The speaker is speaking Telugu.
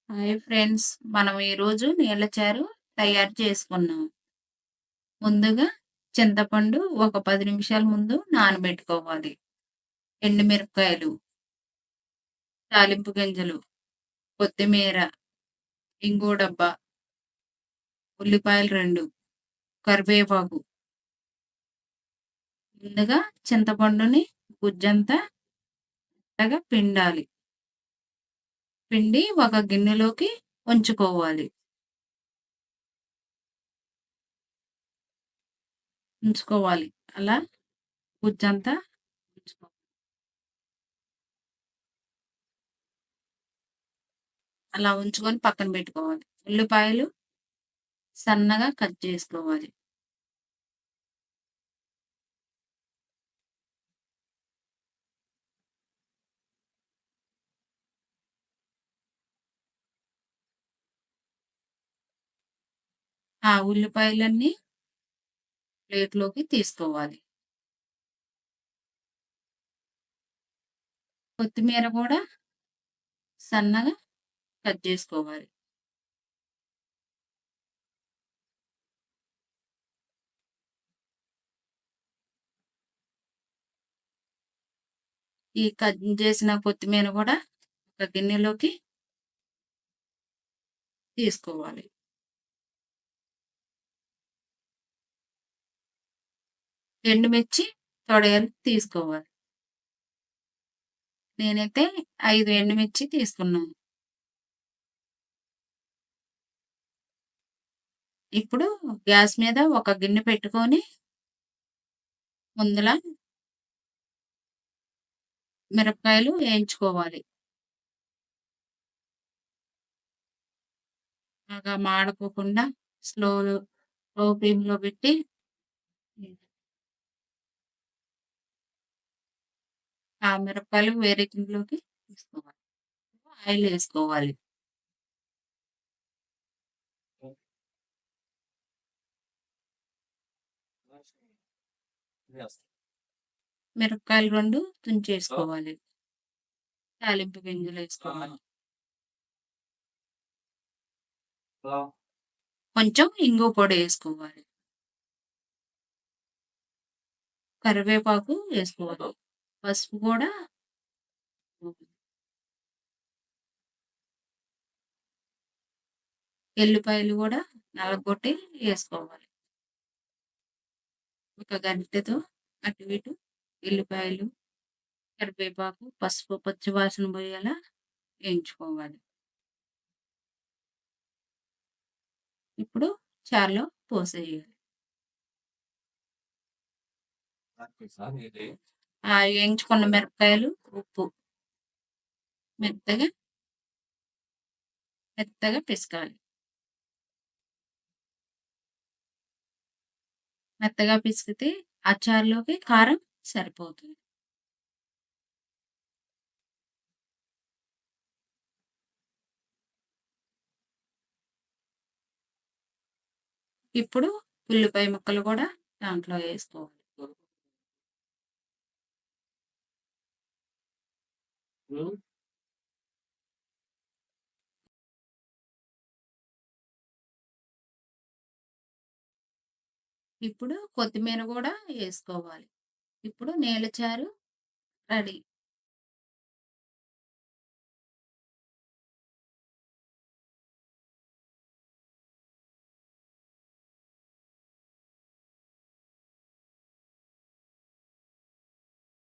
Hi friends. మనం ఈరోజు నీళ్ళ చారు తయారు చేసుకున్నాం. ముందుగా చింతపండు ఒక 10 నిమిషాల ముందు నానబెట్టుకోవాలి. ఎండుమిరపకాయలు, తాలింపు గింజలు, కొత్తిమీర, ఇంగువ డబ్బా, ఉల్లిపాయలు 2, కరివేపాకు. ముందుగా చింతపండుని గుజ్జంతా మెత్తగా పిండాలి. పిండి ఒక గిన్నెలోకి ఉంచుకోవాలి. ఉంచుకోవాలి. అలా గుజ్జంతా ఉంచుకోవాలి. అలా ఉంచుకొని పక్కన పెట్టుకోవాలి. ఉల్లిపాయలు సన్నగా కట్ చేసుకోవాలి. ఆ ఉల్లిపాయలన్నీ ప్లేట్‌లోకి తీసుకోవాలి. కొత్తిమీర కూడా సన్నగా కట్ చేసుకోవాలి. ఈ కట్ చేసిన కొత్తిమీర కూడా ఒక గిన్నెలోకి తీసుకోవాలి. ఎండుమిర్చి తొడయలు తీసుకోవాలి. నేనైతే 5 ఎండుమిర్చి తీసుకున్నాను. ఇప్పుడు గ్యాస్ మీద ఒక గిన్నె పెట్టుకొని ముందుల మిరపకాయలు వేయించుకోవాలి. బాగా మాడిపోకుండా లో ఫ్లేమ్‌లో పెట్టి ఆ మిరపకాయలు వేరే గిన్నెలోకి తీసుకోవాలి. ఆయిల్ వేసుకోవాలి. మిరపకాయలు 2 తుంచేసుకోవాలి. తాలింపు గింజలేసుకోవాలి. కొంచెం ఇంగువ పొడి ఏసుకోవాలి. కరివేపాకు ఏసుకోవాలి. పసుపు కూడా ఎల్లిపాయలు గూడా నలగొట్టి ఏసుకోవాలి. ఒక గంటెతో అటు ఇటు ఎల్లిపాయలు, కరివేపాకు, పసుపు పచ్చి వాసన పోయేలా వేయించుకోవాలి. ఇప్పుడు చారులో పోసేయాలి. ఆ వేయించుకున్న మిరపకాయలు, ఉప్పు మెత్తగా మెత్తగా పిసకాలి. మెత్తగా పిసికితే ఆ చారులోకి కారం సరిపోతుంది. ఇప్పుడు ఉల్లిపాయ ముక్కలు కూడా దాంట్లో వేసుకోవాలి. ఇప్పుడు కొత్తిమీర కూడా వేసుకోవాలి. ఇప్పుడు నీళ్ళ చారు రెడీ.